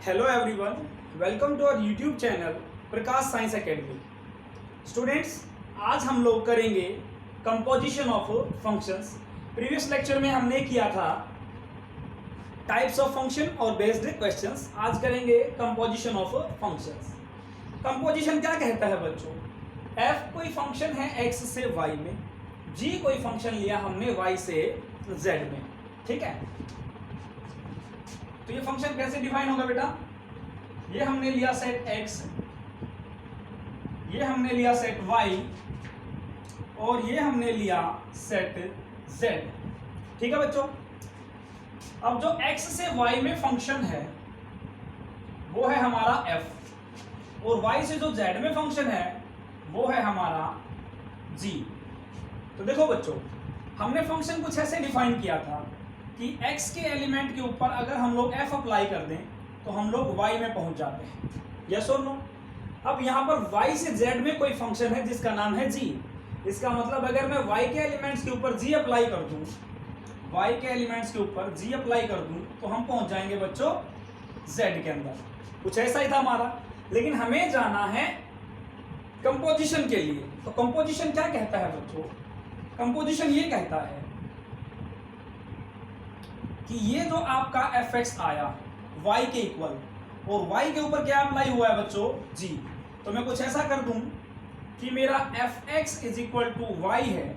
Hello everyone, welcome to our YouTube channel Prakash science academy. Students, आज हम लोग करेंगे composition of functions. Previous lecture में हमने किया था टाइप्स ऑफ फंक्शन और बेस्ड क्वेश्चंस। आज करेंगे कंपोजिशन ऑफ फंक्शंस। कंपोजिशन क्या कहता है बच्चों? f कोई फंक्शन है x से y में, g कोई फंक्शन लिया हमने y से z में, ठीक है। तो ये फंक्शन कैसे डिफाइन होगा बेटा? ये हमने लिया सेट x, ये हमने लिया सेट y और ये हमने लिया सेट z, ठीक है बच्चों। अब जो x से y में फंक्शन है वो है हमारा f और y से जो z में फंक्शन है वो है हमारा g। तो देखो बच्चों, हमने फंक्शन कुछ ऐसे डिफाइन किया था कि x के एलिमेंट के ऊपर अगर हम लोग f अप्लाई कर दें तो हम लोग y में पहुंच जाते हैं, यस और नो। अब यहाँ पर y से z में कोई फंक्शन है जिसका नाम है g। इसका मतलब अगर मैं y के एलिमेंट्स के ऊपर g अप्लाई कर दूं, y के एलिमेंट्स के ऊपर g अप्लाई कर दूं तो हम पहुंच जाएंगे बच्चों z के अंदर। कुछ ऐसा ही था हमारा, लेकिन हमें जाना है कंपोजिशन के लिए। तो कंपोजिशन क्या कहता है बच्चों? कंपोजिशन ये कहता है कि ये जो आपका fx आया y के इक्वल और y के ऊपर क्या अप्लाई हुआ है बच्चों? g। तो मैं कुछ ऐसा कर दूं कि मेरा fx is equal to y है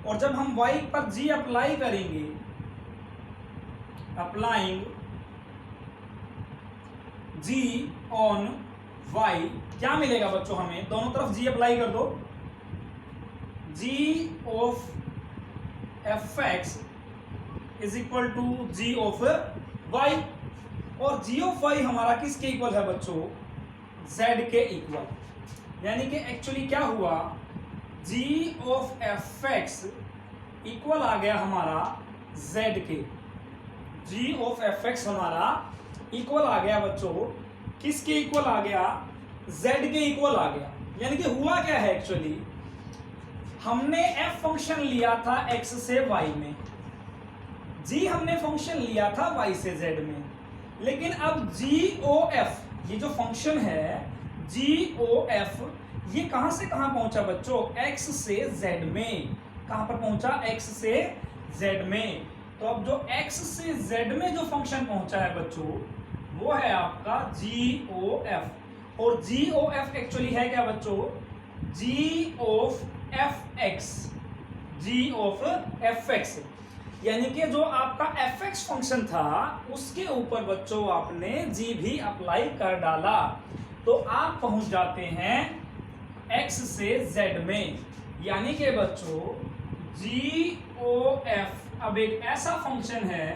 और जब हम y पर g अप्लाई करेंगे, अप्लाइंग g ऑन y, क्या मिलेगा बच्चों? हमें दोनों तरफ g अप्लाई कर दो, g of fx is equal to g of y और g ऑफ y हमारा किसके इक्वल है बच्चों? z के इक्वल। यानी कि एक्चुअली क्या हुआ, g ऑफ fx इक्वल आ गया हमारा z के। g ऑफ fx हमारा इक्वल आ गया बच्चों, किसके इक्वल आ गया? z के इक्वल आ गया। यानी कि हुआ क्या है एक्चुअली, हमने f फंक्शन लिया था x से y में, g हमने फंक्शन लिया था y से z में, लेकिन अब GOF ये जो फंक्शन है GOF ये कहां से कहां पहुंचा बच्चों? x से z में। कहां पर पहुंचा? x से z में। तो अब जो x से z में जो फंक्शन पहुंचा है बच्चों वो है आपका GOF। और GOF एक्चुअली है क्या बच्चों? G of fx, G of fx। यानी कि जो आपका fx फंक्शन था उसके ऊपर बच्चों आपने g भी अप्लाई कर डाला, तो आप पहुंच जाते हैं x से z में। यानी कि बच्चों GOF अब एक ऐसा फंक्शन है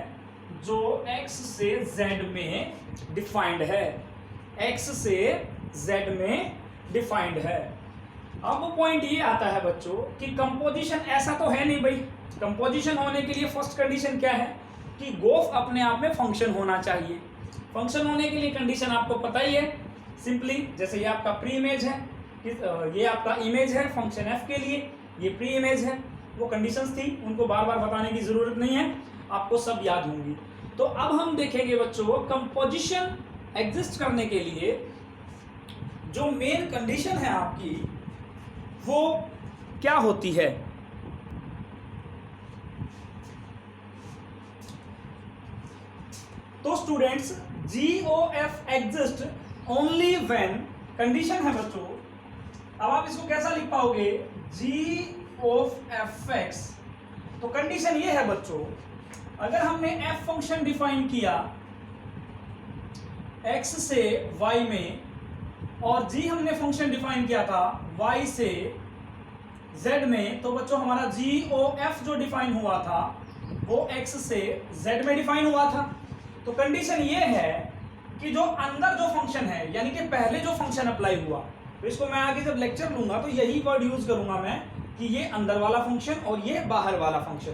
जो x से z में डिफाइंड है, x से z में डिफाइंड है। अब वो पॉइंट ये आता है बच्चों कि कंपोजिशन ऐसा तो है नहीं भाई। कंपोजिशन होने के लिए फर्स्ट कंडीशन क्या है कि गोफ अपने आप में फंक्शन होना चाहिए। फंक्शन होने के लिए कंडीशन आपको पता ही है, सिंपली जैसे ये आपका प्री इमेज है, ये आपका इमेज है फंक्शन f के लिए, ये प्री इमेज है। वो कंडीशंस थी, उनको बार बार बताने की जरूरत नहीं है, आपको सब याद होंगी। तो अब हम देखेंगे बच्चों कंपोजिशन एग्जिस्ट करने के लिए जो मेन कंडीशन है आपकी वो क्या होती है। तो students GOF exist only when, condition है बच्चों। अब आप इसको कैसा लिख पाओगे? G of fx। तो कंडीशन ये है बच्चों, अगर हमने f फंक्शन डिफाइन किया x से y में और g हमने फंक्शन डिफाइन किया था y से z में, तो बच्चों हमारा GOF जो डिफाइन हुआ था वो x से z में डिफाइन हुआ था। तो कंडीशन ये है कि जो अंदर जो फंक्शन है, यानी कि पहले जो फंक्शन अप्लाई हुआ, तो इसको मैं आगे जब लेक्चर लूंगा तो यही वर्ड यूज करूंगा मैं कि ये अंदर वाला फंक्शन और ये बाहर वाला फंक्शन।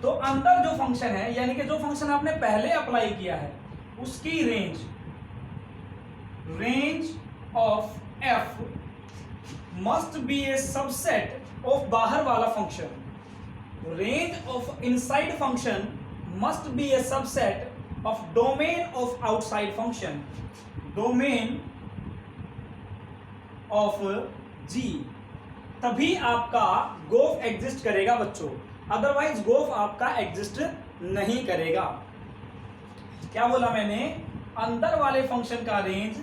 तो अंदर जो फंक्शन है यानी कि जो फंक्शन आपने पहले अप्लाई किया है उसकी range of f must be a subset of बाहर वाला function. Range of inside function must be a subset of domain of outside function, domain of g, तभी आपका गोफ एग्जिस्ट करेगा बच्चों, अदरवाइज गोफ आपका एग्जिस्ट नहीं करेगा। क्या बोला मैंने? अंदर वाले फंक्शन का range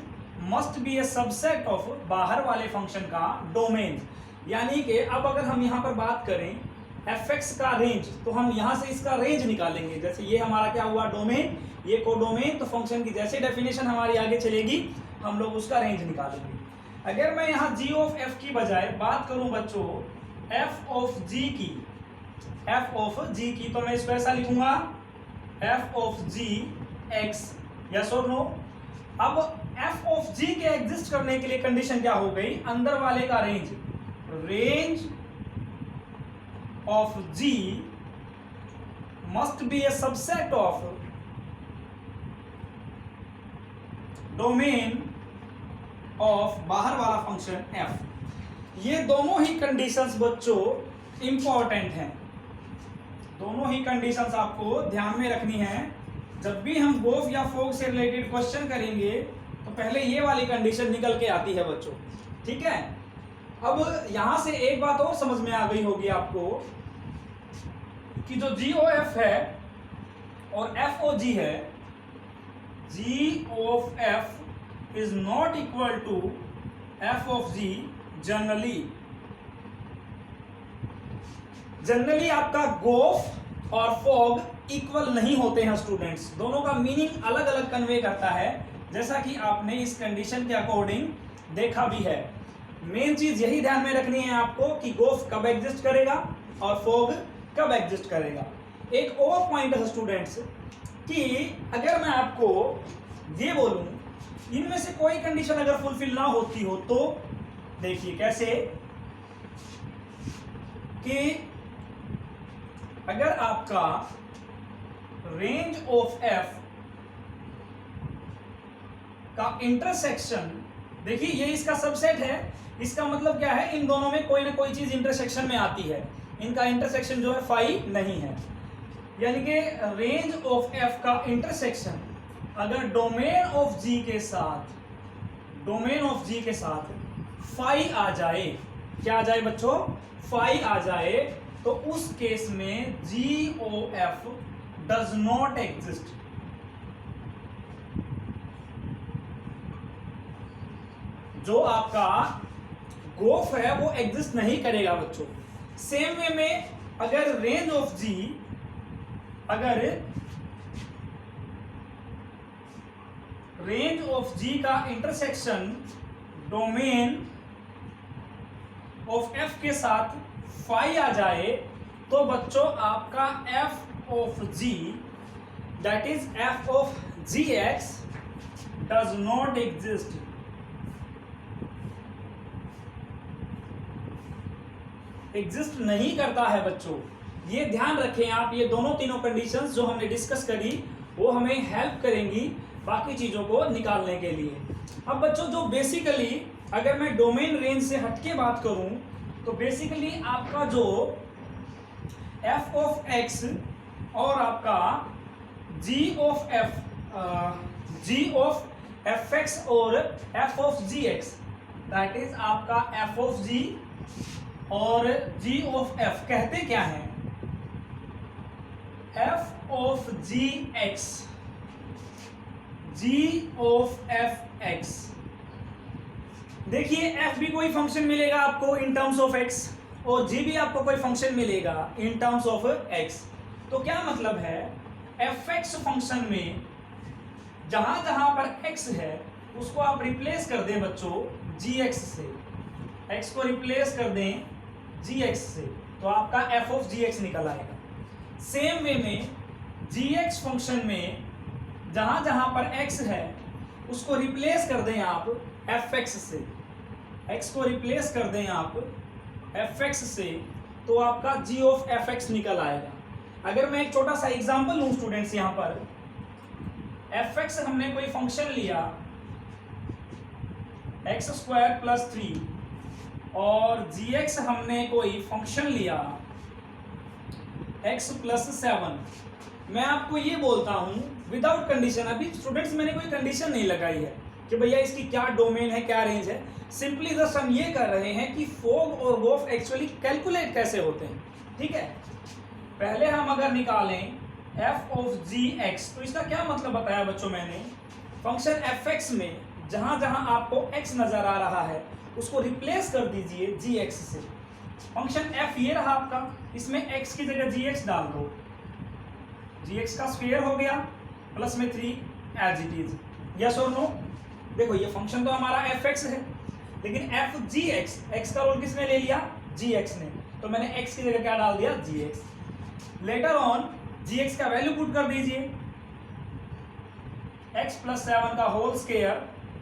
must be a subset of बाहर वाले फंक्शन का डोमेन। यानी कि अब अगर हम यहां पर बात करें fx का रेंज, तो हम यहां से इसका रेंज निकालेंगे। जैसे ये हमारा क्या हुआ? डोमेन, ये कोडोमेन, तो फंक्शन की जैसे डेफिनेशन हमारी आगे चलेगी हम लोग उसका रेंज निकालेंगे। अगर मैं यहां g ऑफ f की बजाय बात करूं बच्चों f ऑफ g की, तो मैं इसको ऐसा लिखूंगा f of g x, yes और नो। अब f ऑफ g के एग्जिस्ट करने के लिए कंडीशन क्या हो गई? अंदर वाले का range of G must be a subset of domain of बाहर वाला फंक्शन f। ये दोनों ही कंडीशंस बच्चों इंपॉर्टेंट हैं, दोनों ही कंडीशंस आपको ध्यान में रखनी है। जब भी हम गोफ या फोग से रिलेटेड क्वेश्चन करेंगे तो पहले ये वाली कंडीशन निकल के आती है बच्चों, ठीक है। अब यहां से एक बात और समझ में आ गई होगी आपको कि जो GOF है और FOG है, GOF is not equal to F of G generally आपका गोफ और फॉग इक्वल नहीं होते हैं स्टूडेंट्स, दोनों का मीनिंग अलग अलग कन्वे करता है, जैसा कि आपने इस कंडीशन के अकॉर्डिंग देखा भी है। मेन चीज यही ध्यान में रखनी है आपको कि गोफ कब एग्जिस्ट करेगा और फॉग कब एग्जिस्ट करेगा। एक और पॉइंट है स्टूडेंट्स कि अगर मैं आपको ये बोलूं इनमें से कोई कंडीशन अगर फुलफिल ना होती हो तो देखिए कैसे कि अगर आपका रेंज ऑफ f का इंटरसेक्शन, देखिए ये इसका सबसेट है, इसका मतलब क्या है? इन दोनों में कोई ना कोई चीज इंटरसेक्शन में आती है, इनका इंटरसेक्शन जो है फाई नहीं है। यानी कि रेंज ऑफ f का इंटरसेक्शन अगर डोमेन ऑफ g के साथ फाई आ जाए, क्या आ जाए बच्चों? फाई आ जाए, तो उस केस में GOF डज नॉट एग्जिस्ट। जो आपका गोफ है वो एग्जिस्ट नहीं करेगा बच्चों। सेम वे में अगर रेंज ऑफ G, अगर रेंज ऑफ G का इंटरसेक्शन डोमेन ऑफ F के साथ फाई आ जाए, तो बच्चों आपका F of G that is F of Gx does not exist. Exist नहीं करता है बच्चों, ये ध्यान रखें आप। ये दोनों तीनों कंडीशंस जो हमने डिस्कस करी वो हमें हेल्प करेंगी बाकी चीजों को निकालने के लिए। अब बच्चों जो बेसिकली अगर मैं डोमेन रेंज से हटके बात करूं तो बेसिकली आपका जो f ऑफ x और आपका g ऑफ fx और f of gx that is आपका f ऑफ g और g ऑफ f कहते क्या है? f of gx, g of fx। देखिए f भी कोई फंक्शन मिलेगा आपको इन टर्म्स ऑफ x और g भी आपको कोई फंक्शन मिलेगा इन टर्म्स ऑफ x। तो क्या मतलब है? fx फंक्शन में जहां जहां पर x है उसको आप रिप्लेस कर दें बच्चों gx से, x को रिप्लेस कर दें gx से, तो आपका f ऑफ gx निकल आएगा। सेम वे में gx फंक्शन में जहां जहां पर x है उसको रिप्लेस कर दें आप fx से, x को रिप्लेस कर दें आप fx से, तो आपका g ऑफ fx निकल आएगा। अगर मैं एक छोटा सा एग्जांपल लूं स्टूडेंट्स, यहां पर fx हमने कोई फंक्शन लिया x² + 3 और gx हमने कोई फंक्शन लिया x + 7, मैं आपको ये बोलता हूँ विदाउट कंडीशन, अभी स्टूडेंट्स मैंने कोई कंडीशन नहीं लगाई है कि भैया इसकी क्या डोमेन है, क्या रेंज है, सिंपली जस्ट हम ये कर रहे हैं कि फॉग और गोफ एक्चुअली कैलकुलेट कैसे होते हैं। ठीक है, पहले हम अगर निकालें f ऑफ gx, तो इसका क्या मतलब बताया बच्चों मैंने, फंक्शन fx में जहां जहां आपको x नजर आ रहा है उसको रिप्लेस कर दीजिए gx से। फंक्शन f ये रहा आपका, इसमें x की जगह gx डाल दो, gx का स्क्वायर हो गया प्लस में 3 एज इट इज, यस और नो। देखो ये फंक्शन तो हमारा fx है, लेकिन f gx, x का रोल किसने ले लिया, gx ने, तो मैंने x की जगह क्या डाल दिया, gx। लेटर ऑन gx का वैल्यू पुट कर दीजिए, x प्लस 7 का होल स्क्वायर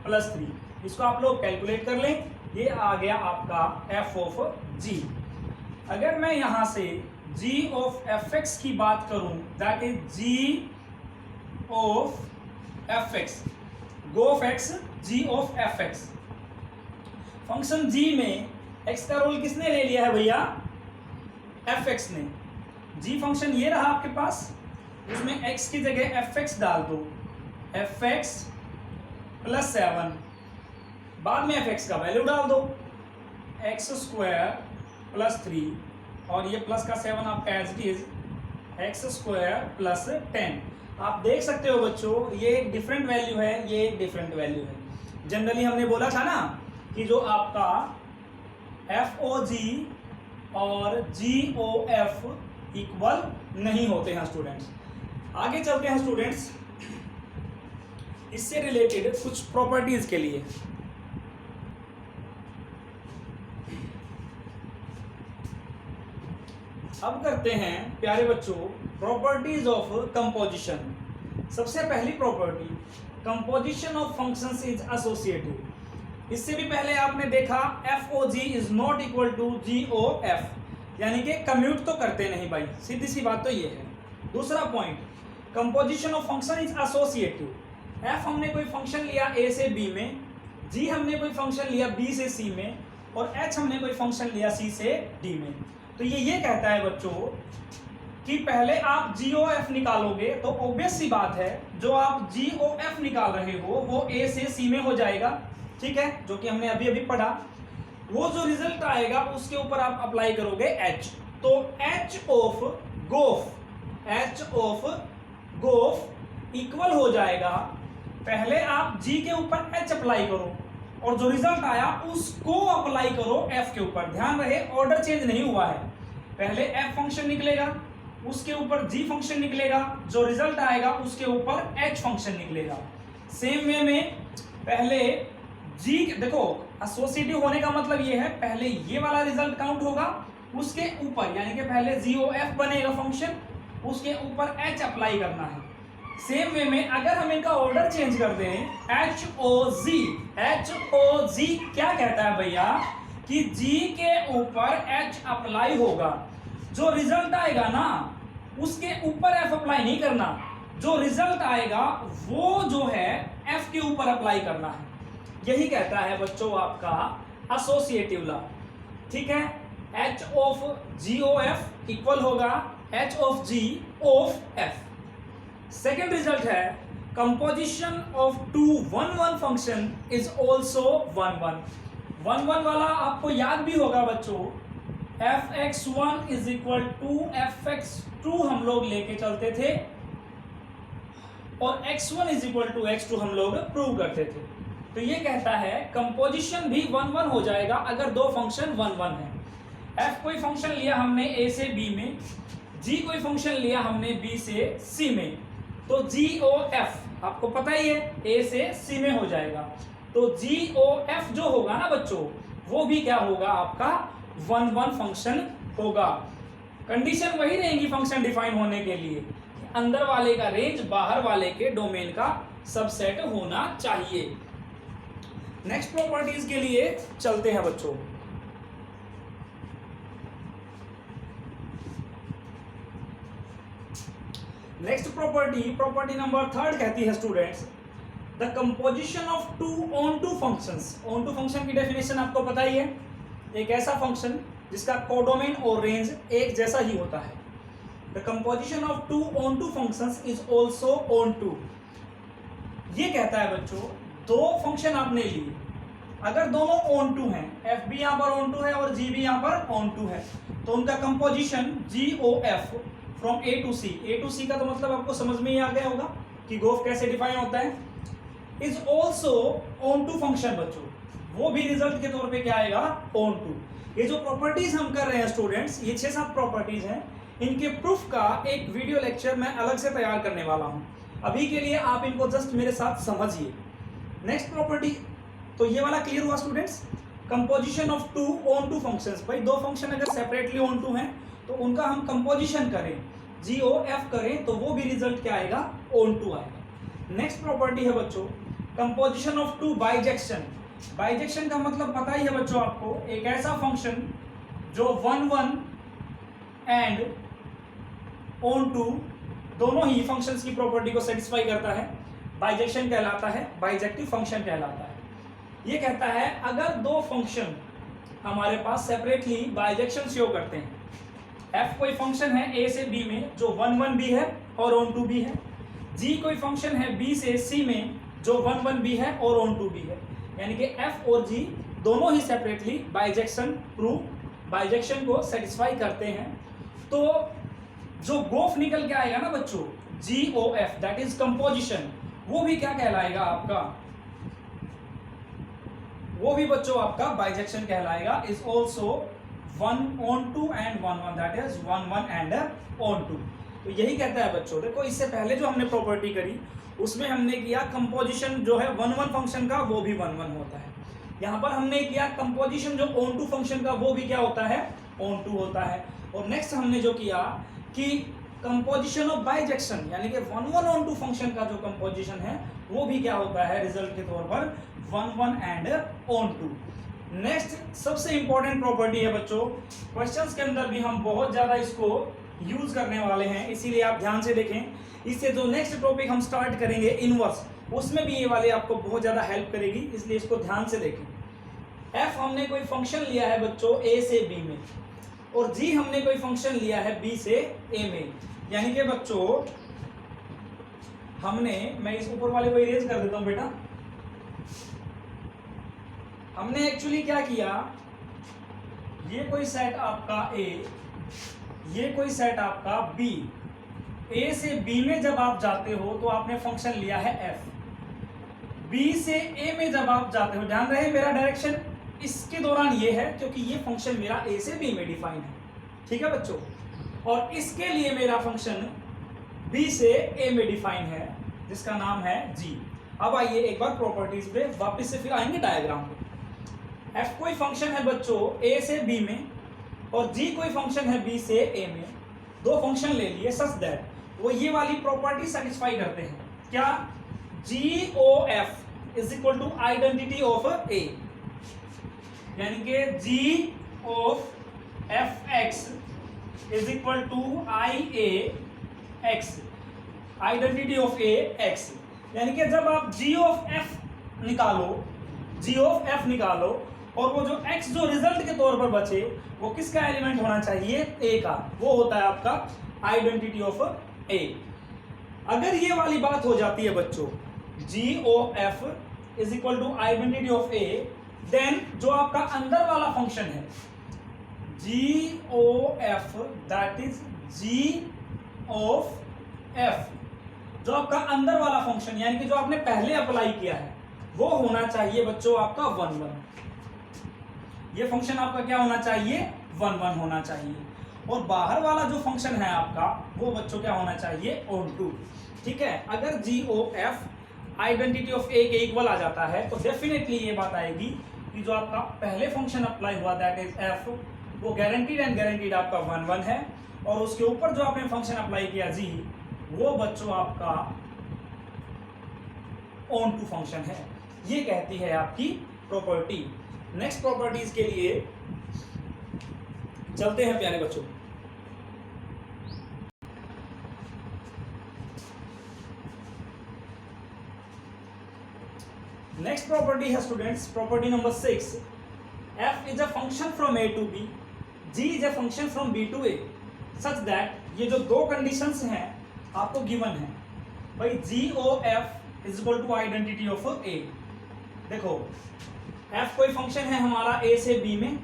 प्लस 3, इसको आप लोग कैलकुलेट कर लें, ये आ गया आपका f ऑफ g। अगर मैं यहां से g ऑफ fx की बात करूं, that is g of fx, go of x, g of fx। Function g में x का रोल किसने ले लिया है भैया, fx ने। g फंक्शन ये रहा आपके पास, उसमें x की जगह fx डाल दो, fx प्लस 7, बाद में fx का वैल्यू डाल दो, x स्क्वायर प्लस 3, और ये प्लस का 7 आपका as it is x square plus 10। आप देख सकते हो बच्चों, ये एक डिफरेंट वैल्यू है, ये एक डिफरेंट वैल्यू है। जनरली हमने बोला था ना कि जो आपका FOG और GOF इक्वल नहीं होते हैं स्टूडेंट्स। आगे चलते हैं स्टूडेंट्स, इससे रिलेटेड कुछ प्रॉपर्टीज के लिए। अब करते हैं प्यारे बच्चों प्रॉपर्टीज ऑफ कंपोजिशन। सबसे पहली property, composition of functions is associative. इससे भी पहले आपने देखा FOG is not equal to GOF, यानी कि कम्यूट तो करते नहीं भाई, सीधी सी बात तो ये है। दूसरा point, composition of function is associative. f हमने कोई फंक्शन लिया a से b में, g हमने कोई फंक्शन लिया b से c में, और h हमने कोई फंक्शन लिया c से d में। तो ये कहता है बच्चों कि पहले आप GOF निकालोगे तो ऑब्वियस सी बात है जो आप GOF निकाल रहे हो वो a से c में हो जाएगा, ठीक है, जो कि हमने अभी अभी पढ़ा। वो जो रिजल्ट आएगा उसके ऊपर आप अप्लाई करोगे h, तो h ऑफ गोफ इक्वल हो जाएगा, पहले आप g के ऊपर h अप्लाई करो और जो रिजल्ट आया उसको अप्लाई करो f के ऊपर। ध्यान रहे ऑर्डर चेंज नहीं हुआ है, पहले f फंक्शन निकलेगा, उसके ऊपर g फंक्शन निकलेगा, जो रिजल्ट आएगा उसके ऊपर h फंक्शन निकलेगा। सेम वे में पहले g, देखो एसोसिएटिव होने का मतलब ये है पहले ये वाला रिजल्ट काउंट होगा, उसके ऊपर यानी कि पहले GOF बनेगा फंक्शन, उसके ऊपर h अप्लाई करना है। सेम वे में अगर हम इनका ऑर्डर चेंज कर दें, HOG क्या कहता है भैया कि G के ऊपर H अप्लाई होगा, जो रिजल्ट आएगा ना उसके ऊपर F अप्लाई नहीं करना, जो रिजल्ट आएगा वो जो है F के ऊपर अप्लाई करना है। यही कहता है बच्चों आपका एसोसिएटिव लॉ, ठीक है। H ऑफ GOF इक्वल होगा H of G of F। Second result है composition of two 1-1 function is also 1-1। 1-1 वाला आपको याद भी होगा बच्चों, fx1 is equal to fx2 हम लोग लेके चलते थे और x1 is equal to x2 हम लोग प्रूव करते थे। तो ये कहता है कंपोजिशन भी 1-1 हो जाएगा अगर दो फंक्शन 1-1 है। f कोई फंक्शन लिया हमने a से b में, g कोई फंक्शन लिया हमने b से c में, तो GOF आपको पता ही है a से c में हो जाएगा। तो GOF जो होगा ना बच्चों वो भी क्या होगा आपका 1-1 फंक्शन होगा। कंडीशन वही रहेगी फंक्शन डिफाइन होने के लिए, अंदर वाले का रेंज बाहर वाले के डोमेन का सबसेट होना चाहिए। नेक्स्ट प्रॉपर्टीज के लिए चलते हैं बच्चों। नेक्स्ट प्रॉपर्टी नंबर 3 कहती है students, the composition of two onto functions. Onto function की डेफिनेशन आपको पता ही है, एक ऐसा फंक्शन जिसका कोडोमेन और रेंज एक जैसा ही होता है। The composition of two onto functions is also onto. ये कहता है बच्चों, दो फंक्शन आपने लिए, अगर दोनों ऑन टू हैं, एफ भी यहां पर ऑन टू है और जी भी यहां पर ऑन टू है, तो उनका composition g o f from A to C, A to C का तो मतलब आपको समझ में ही आ गया होगा कि गोफ कैसे डिफाइन होता है, is also onto function बच्चों, वो भी रिजल्ट के तौर पे क्या आएगा, ऑन टू। ये जो प्रॉपर्टीज हम कर रहे हैं स्टूडेंट्स, ये 6-7 प्रॉपर्टीज हैं, इनके प्रूफ का एक वीडियो लेक्चर मैं अलग से तैयार करने वाला हूं। अभी के लिए आप इनको जस्ट मेरे साथ समझिए। नेक्स्ट प्रॉपर्टी, तो ये वाला क्लियर हुआ students, composition of two onto functions. भाई दो फंक्शन अगर सेपरेटली ऑन टू हैं तो उनका हम कंपोजिशन करें, जी ओ एफ करें, तो वो भी रिजल्ट क्या आएगा, ऑन टू आएगा। नेक्स्ट प्रॉपर्टी है बच्चों, composition of two bijection. Bijection का मतलब पता ही है बच्चों आपको, एक ऐसा फंक्शन जो 1 1 एंड ऑन टू दोनों ही फंक्शंस की प्रॉपर्टी को सेटिस्फाई करता है, बाइजेक्शन कहलाता है, बाइजेक्टिव फंक्शन कहलाता है। ये कहता है अगर दो फंक्शन हमारे पास सेपरेटली बाइजेक्शन शो करते हैं, एफ कोई फंक्शन है ए से बी में जो 1 1 भी है और ऑन टू भी है, जी कोई फंक्शन है बी से सी में जो 1 1 भी है और ऑन टू भी है, यानी कि एफ और जी दोनों ही सेपरेटली बाइजेक्शन प्रूव, बाइजेक्शन को सेटिस्फाई करते हैं, तो जो गोफ निकल के आएगा ना बच्चों, g o f that is composition, वो भी क्या कहलाएगा आपका, वो भी बच्चों आपका बाइजेक्शन कहलाएगा, is also 1 on 2 and 1 1 that is 1 1 and on 2। तो यही कहता है बच्चों, देखो इससे पहले जो हमने प्रॉपर्टी करी उसमें हमने किया कंपोजिशन जो है 1 1 फंक्शन का वो भी 1 1 होता है, यहां पर हमने किया कंपोजिशन जो on 2 फंक्शन का वो भी क्या होता है, on 2 होता है। और नेक्स्ट हमने जो किया कि कंपोजिशन ऑफ बाइजेक्शन, यानी कि 1 1 on 2 फंक्शन का जो कंपोजिशन है वो भी क्या होता है रिजल्ट के तौर पर 1 1 एंड on 2। नेक्स्ट सबसे इंपॉर्टेंट प्रॉपर्टी है बच्चों, क्वेश्चंस के अंदर भी हम बहुत ज्यादा इसको यूज करने वाले हैं, इसीलिए आप ध्यान से देखें। इससे जो नेक्स्ट टॉपिक हम स्टार्ट करेंगे इनवर्स, उसमें भी ये वाले आपको बहुत ज्यादा हेल्प करेगी, इसलिए इसको ध्यान से देखें। एफ हमने कोई फंक्शन लिया है बच्चों ए से बी में, और जी हमने कोई फंक्शन लिया है बी से ए में, यानी कि बच्चों हमने, मैं इस ऊपर वाले को इरेज कर देता हूं बेटा, हमने एक्चुअली क्या किया, ये कोई सेट आपका ए, ये कोई सेट आपका बी, ए से बी में जब आप जाते हो तो आपने फंक्शन लिया है एफ, बी से ए में जब आप जाते हो, ध्यान रहे मेरा डायरेक्शन इसके दौरान ये है क्योंकि ये फंक्शन मेरा ए से बी में डिफाइन है, ठीक है बच्चों, और इसके लिए मेरा फंक्शन बी से ए में डिफाइन है जिसका नाम है जी। अब आइए एक बार प्रॉपर्टीज पे वापस से फिर आएंगे डायग्राम पे। एफ कोई फंक्शन है बच्चों ए से बी में और जी कोई फंक्शन है बी से ए में, दो फंक्शन ले लिए सच दैट वो ये वाली प्रॉपर्टी सेटिस्फाई करते हैं, क्या, g o f is equal to identity of A, यानी कि g of f x is equal to I A x, identity of A x, यानी कि जब आप जी ऑफ एफ निकालो, जी ऑफ एफ निकालो और वो जो x जो रिजल्ट के तौर पर बचे वो किसका एलिमेंट होना चाहिए, a का, वो होता है आपका आइडेंटिटी ऑफ a। अगर ये वाली बात हो जाती है बच्चों, g o f is equal to identity of a, then जो आपका अंदर वाला फंक्शन है g o f that is g of f, जो आपका अंदर वाला फंक्शन यानी कि जो आपने पहले अप्लाई किया है वो होना चाहिए बच्चों आपका 1 1, ये फंक्शन आपका क्या होना चाहिए, 1 1 होना चाहिए, और बाहर वाला जो फंक्शन है आपका वो बच्चों क्या होना चाहिए, on 2, ठीक है। अगर g o F identity of ए के इक्वल आ जाता है तो डेफिनेटली ये बात आएगी कि जो आपका पहले फंक्शन अप्लाई हुआ दैट इज एफ, वो गारंटीड एंड गारंटीड आपका 1 1 है, और उसके ऊपर जो आपने फंक्शन अप्लाई किया जी, वो बच्चों आपका on 2 फंक्शन है, ये कहती है आपकी प्रॉपर्टी। नेक्स्ट प्रॉपर्टीज के लिए चलते हैं प्यारे बच्चों। नेक्स्ट प्रॉपर्टी है students, property number 6, f is a function from a to b, g is a function from b to a। Such that ये जो दो कंडीशंस हैं आपको गिवन है भाई, g o f is equal to identity of A. देखो f कोई function है हमारा ए से बी में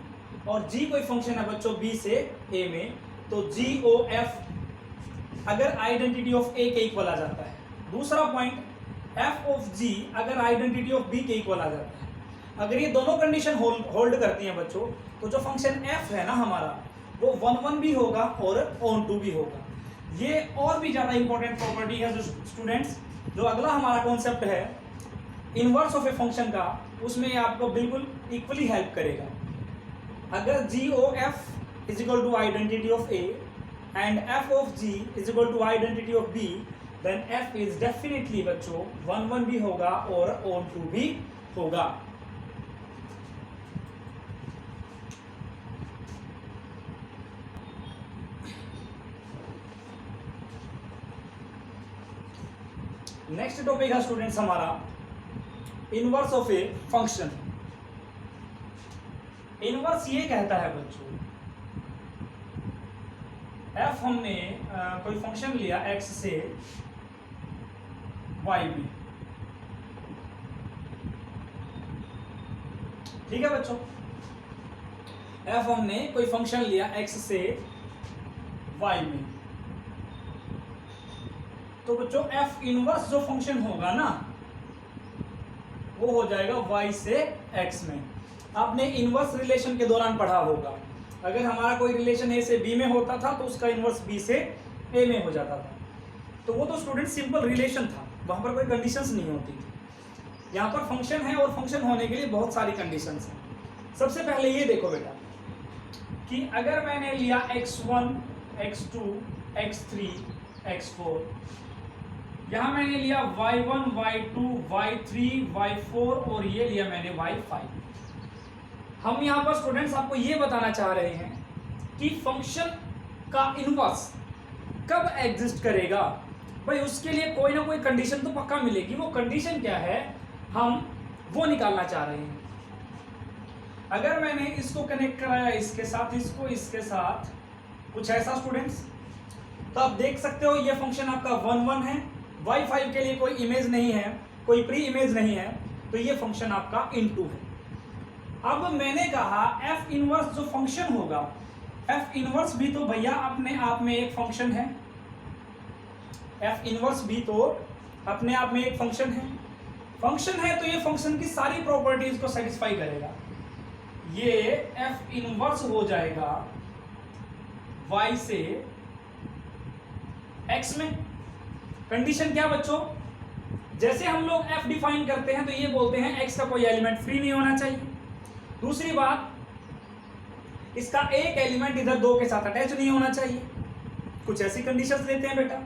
और जी कोई फंक्शन है बच्चों बी से ए में, तो जी ओ एफ अगर आइडेंटिटी ऑफ ए के इक्वल आ जाता है। दूसरा पॉइंट, एफ ऑफ जी अगर आइडेंटिटी ऑफ बी के इक्वल आ जाता है। अगर ये दोनों कंडीशन होल्ड करती हैं बच्चों, तो जो फंक्शन एफ है ना हमारा वो 1 भी होगा और ऑन टू भी होगा। ये और भी ज्यादा इंपॉर्टेंट प्रॉपर्टी है जो स्टूडेंट्स, जो अगला हमारा कॉन्सेप्ट है इनवर्स ऑफ ए फंक्शन का, उसमें ये आपको बिल्कुल इक्वली हेल्प करेगा। अगर g o f is equal to identity of A and f of g is equal to identity of B, then f is definitely बच्चों 1 भी होगा और ऑन टू भी होगा। नेक्स्ट टॉपिक है स्टूडेंट्स हमारा inverse of a function. Inverse ये कहता है बच्चों, एफ हमने कोई फंक्शन लिया एक्स से वाई में, ठीक है बच्चों, एफ हमने कोई फंक्शन लिया एक्स से वाई में, तो बच्चों एफ इनवर्स जो फंक्शन होगा ना वो हो जाएगा y से x में। आपने इनवर्स रिलेशन के दौरान पढ़ा होगा, अगर हमारा कोई रिलेशन a से b में होता था तो उसका इनवर्स b से a में हो जाता था। तो वो तो स्टूडेंट सिंपल रिलेशन था, वहां पर कोई कंडीशंस नहीं होती थी। यहाँ पर फंक्शन है और फंक्शन होने के लिए बहुत सारी कंडीशंस हैं। सबसे पहले ये देखो बेटा कि अगर मैंने लिया x1 x2 x3 x4, यहां मैंने लिया y1 y2 y3 y4 और ये लिया मैंने y5। हम यहां पर स्टूडेंट्स आपको ये बताना चाह रहे हैं कि फंक्शन का इनवर्स कब एग्जिस्ट करेगा। भाई उसके लिए कोई ना कोई कंडीशन तो पक्का मिलेगी, वो कंडीशन क्या है हम वो निकालना चाह रहे हैं। अगर मैंने इसको कनेक्ट कराया इसके साथ, इसको इसके साथ, कुछ ऐसा स्टूडेंट्स, तो आप देख सकते हो ये फंक्शन आपका 1 है, y5 के लिए कोई इमेज नहीं है, कोई प्री इमेज नहीं है, तो ये फंक्शन आपका इनटू है। अब मैंने कहा f इनवर्स जो फंक्शन होगा, f इनवर्स भी तो भैया अपने आप में एक फंक्शन है, f इनवर्स भी तो अपने आप में एक फंक्शन है। फंक्शन है तो ये फंक्शन की सारी प्रॉपर्टीज को सेटिस्फाई करेगा। ये f इनवर्स हो जाएगा y से x में। कंडीशन क्या बच्चों, जैसे हम लोग f डिफाइन करते हैं तो ये बोलते हैं x का कोई एलिमेंट फ्री नहीं होना चाहिए। दूसरी बात, इसका एक एलिमेंट इधर 2 के साथ अटैच नहीं होना चाहिए। कुछ ऐसी कंडीशंस लेते हैं बेटा।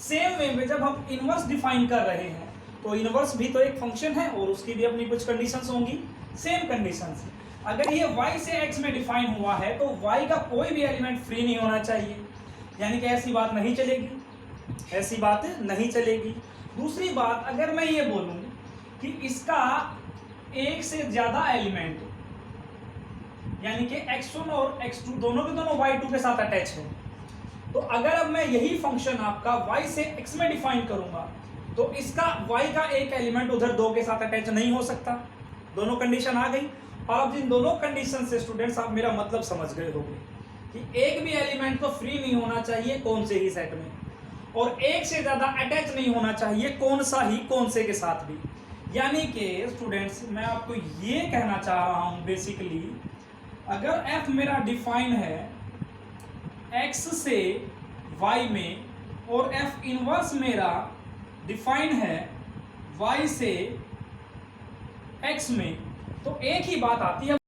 सेम वे में जब हम इनवर्स डिफाइन कर रहे हैं तो इनवर्स भी तो एक फंक्शन है और उसकी भी अपनी कुछ कंडीशंस होंगी, सेम कंडीशंस। अगर ये y से x में डिफाइन हुआ है तो y का कोई भी एलिमेंट फ्री नहीं होना चाहिए, यानी कि ऐसी बात नहीं चलेगी, ऐसी बात नहीं चलेगी। दूसरी बात, अगर मैं ये बोलूं कि इसका एक से ज्यादा एलिमेंट, यानी कि x1 और x2 दोनों के दोनों y2 के साथ अटैच है, तो अगर अब मैं यही फंक्शन आपका y से x में डिफाइन करूंगा तो इसका y का एक एलिमेंट उधर 2 के साथ अटैच नहीं हो सकता। दोनों कंडीशन आ गई। और अब जिन दोनों कंडीशन से स्टूडेंट्स आप मेरा मतलब समझ गए होंगे कि एक भी एलिमेंट तो फ्री नहीं होना चाहिए कौन से ही सेट में, और एक से ज्यादा अटैच नहीं होना चाहिए कौन से के साथ भी। यानी कि स्टूडेंट्स मैं आपको ये कहना चाह रहा हूं बेसिकली, अगर f मेरा डिफाइन है x से y में और f इनवर्स मेरा डिफाइन है y से x में, तो एक ही बात आती है